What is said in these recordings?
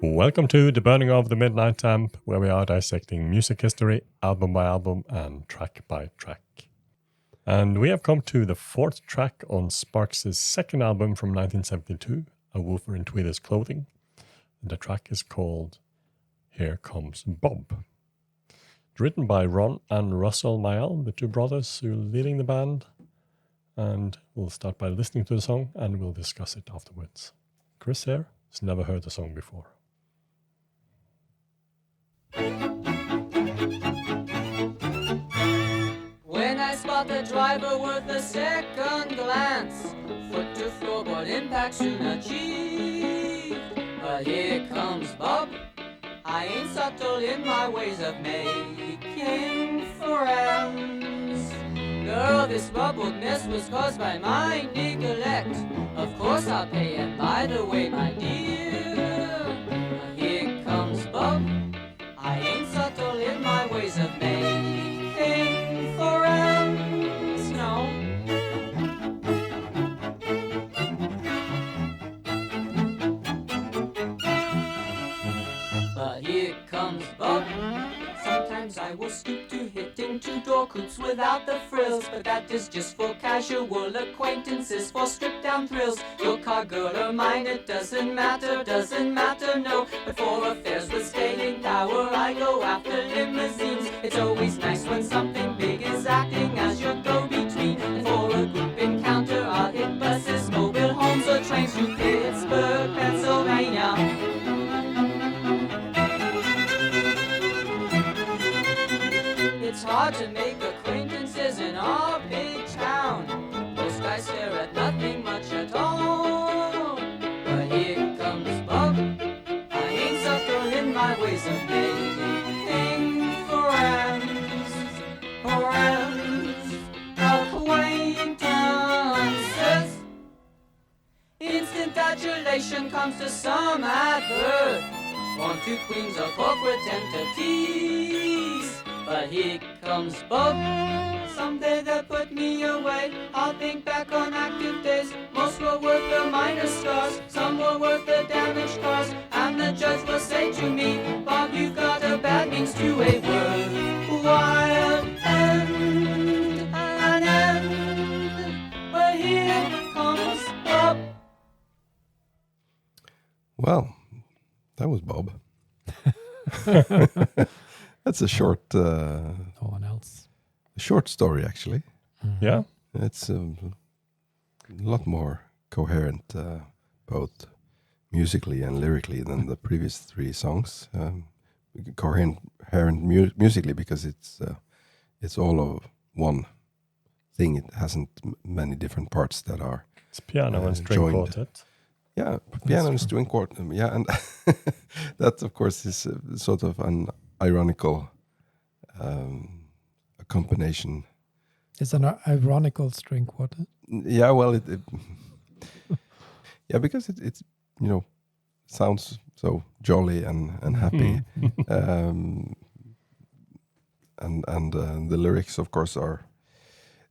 Welcome to The Burning of the Midnight Lamp, where we are dissecting music history, album by album, and track by track. And we have come to the fourth track on Sparks' second album from 1972, A Wolfer in Tweeder's Clothing. And the track is called Here Comes Bob. It's written by Ron and Russell Mayall, the two brothers who are leading the band. And we'll start by listening to the song and we'll discuss it afterwards. Chris here has never heard the song before. When I spot the driver worth a second glance, foot to floorboard impact soon achieved. But here comes Bob. I ain't subtle in my ways of making friends. Girl, this bubbledness was caused by my neglect. Of course I'll pay, and by the way, my dear, here comes Bob. I ain't subtle in my ways of making friends, no. But here comes Bob. Sometimes I will stoop to hitting two door coops without the frills, but that is just for casual acquaintances, for stripped down thrills. Your car, girl, or mine, it doesn't matter, no. But for affairs with staying power, I go after limousines. It's always nice when something big is acting as your go-between. And for a group encounter, I'll hit buses, mobile homes, or trains to Pittsburgh, Pennsylvania. It's hard to make acquaintances in our big town. Most guys stare at nothing much at all. But here comes Bob. I ain't subtle in my ways of making friends. Acquaintances. Instant adulation comes to some at birth. 1, 2 queens or corporate entities. But here comes Bob. Someday they'll put me away. I'll think back on active days. Most were worth the minor scars, some were worth the damaged cars. And the judge will say to me, Bob, you've got a bad means to a worthwhile end. An end. But here comes Bob. Well, that was Bob. That's a short, No one else. short story actually. Mm-hmm. Yeah? It's a lot more coherent, both musically and lyrically, than the previous three songs. Coherent musically because it's all of one thing. It hasn't many different parts that are. It's piano and string joined. quartet. Yeah, piano and string quartet. Yeah, and that of course is sort of an ironical a combination. It's an ironical string quartet. Yeah, well, yeah, because it's sounds so jolly and happy, and the lyrics, of course,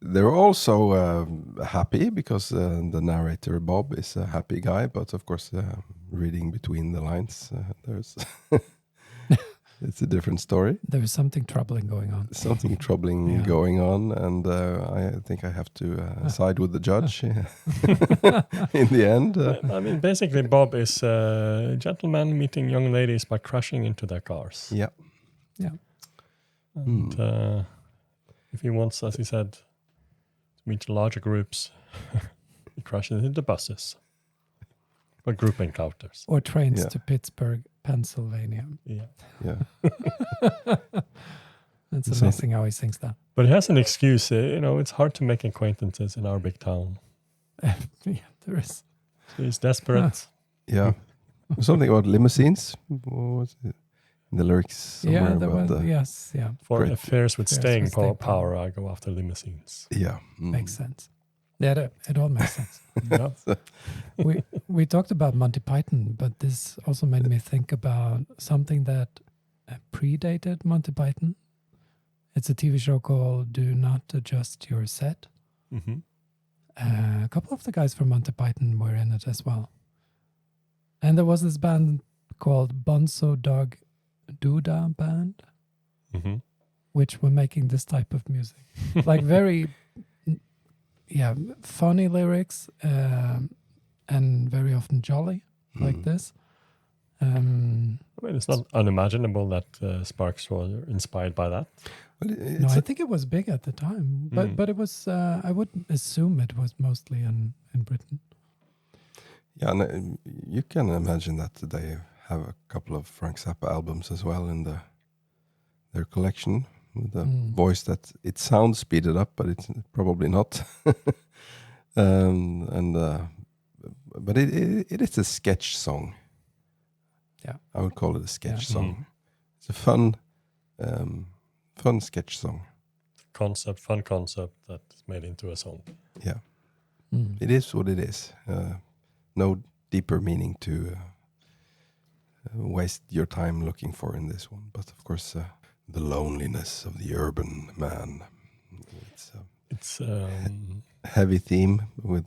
they're also happy because the narrator Bob is a happy guy, but of course, reading between the lines, there's. It's a different story. There is something troubling going on. Something troubling going on, and I think I have to side with the judge in the end. I mean, basically, Bob is a gentleman meeting young ladies by crashing into their cars. Yeah. Yeah. And if he wants, as he said, to meet larger groups, he crashes into buses. Or group encounters. Or trains to Pittsburgh, Pennsylvania. Yeah. Yeah. It's amazing how he sings that. But he has an excuse. It's hard to make acquaintances in our big town. Yeah, there is. He's desperate. Yeah. Something about limousines. What was it? In the lyrics somewhere Yeah, there about was, yes, yeah. For Great. affairs with Affairs staying with staying power, I go after limousines. Yeah. Makes sense. Yeah, it all makes sense. Yeah. We talked about Monty Python, but this also made me think about something that predated Monty Python. It's a TV show called Do Not Adjust Your Set. Mm-hmm. A couple of the guys from Monty Python were in it as well. And there was this band called Bonzo Dog Doodah Band, Mm-hmm. which were making this type of music. Like very, funny lyrics and very often jolly, like this. I mean, it's not unimaginable that Sparks were inspired by that. Well, No, I think it was big at the time, but it was. I would assume it was mostly in Britain. yeah, and you can imagine that they have a couple of Frank Zappa albums as well in their collection with the voice that it sounds speeded up, but it's probably not. But it is a sketch song. Yeah, I would call it a sketch Yeah. song. It's a fun sketch song. Fun concept that's made into a song. Yeah, it is what it is. No deeper meaning to waste your time looking for in this one. But of course, the loneliness of the urban man. It's a heavy theme with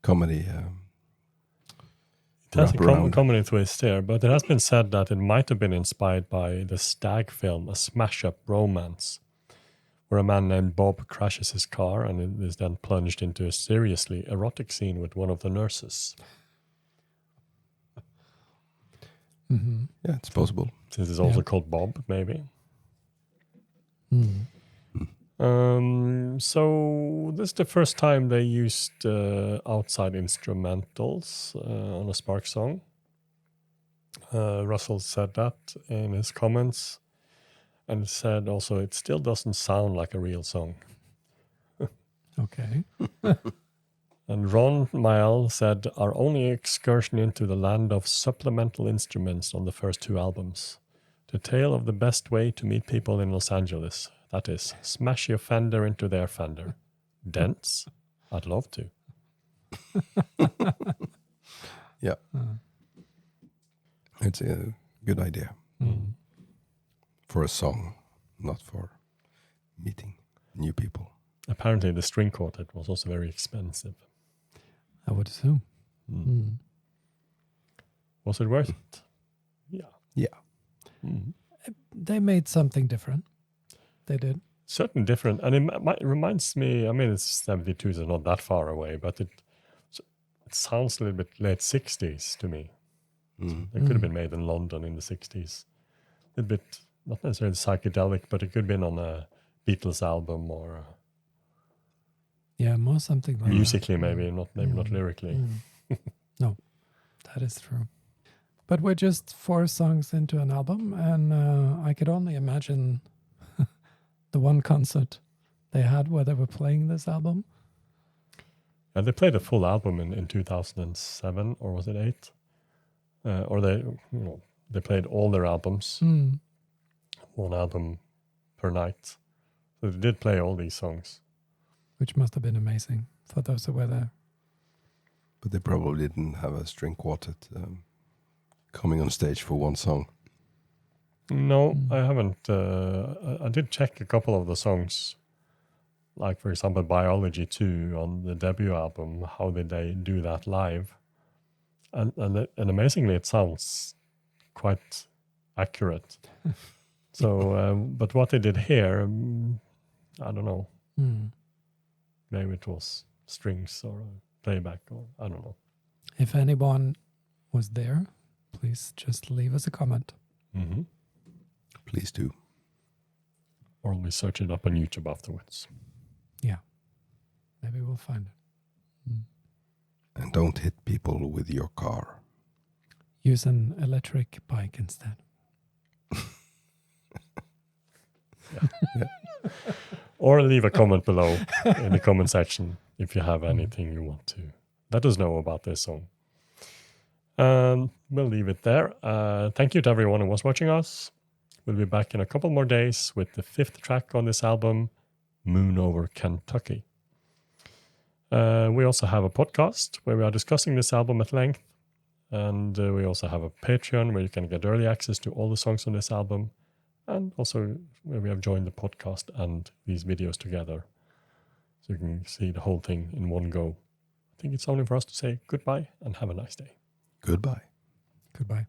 comedy. It has a wraparound. comedy twist here, but it has been said that it might have been inspired by the Stag film, a smash-up romance, where a man named Bob crashes his car and is then plunged into a seriously erotic scene with one of the nurses. Yeah, it's possible. Since it's also called Bob, maybe. So this is the first time they used outside instrumentals on a Sparks song. Russell said that in his comments, and said also it still doesn't sound like a real song. Okay. And Ron Mile said our only excursion into the land of supplemental instruments on the first two albums. The tale of the best way to meet people in Los Angeles. That is, smash your Fender into their Fender. Dents? I'd love to. Yeah. It's a good idea for a song, not for meeting new people. Apparently the string quartet was also very expensive. I would assume. Was it worth it? Yeah. Yeah. They made something different. They did. Certainly different. And it reminds me, I mean, it's 72, so not that far away, but it sounds a little bit late 60s to me. It could have been made in London in the 60s. A bit, not necessarily psychedelic, but it could have been on a Beatles album or More something like musically, that. maybe not lyrically. No, that is true. But we're just 4 songs into an album, and I could only imagine the one concert they had where they were playing this album. And they played a full album in 2007, or was it 8? Or they played all their albums, one album per night. So they did play all these songs. Which must have been amazing for those who were there. But they probably didn't have a string quartet coming on stage for one song. No, I haven't. I did check a couple of the songs, like for example Biology 2 on the debut album. How did they do that live? And amazingly it sounds quite accurate. So, but what they did here, I don't know. Maybe it was strings or playback, or I don't know. If anyone was there, please just leave us a comment. Please do. Or we search it up on YouTube afterwards. Yeah, maybe we'll find it. And don't hit people with your car. Use an electric bike instead. Or leave a comment below in the comment section if you have anything you want to let us know about this song. We'll leave it there. Thank you to everyone who was watching us. We'll be back in a couple more days with the 5th track on this album, Moon Over Kentucky. We also have a podcast where we are discussing this album at length. And we also have a Patreon where you can get early access to all the songs on this album. And also where we have joined the podcast and these videos together. So you can see the whole thing in one go. I think it's only for us to say goodbye and have a nice day. Goodbye. Goodbye.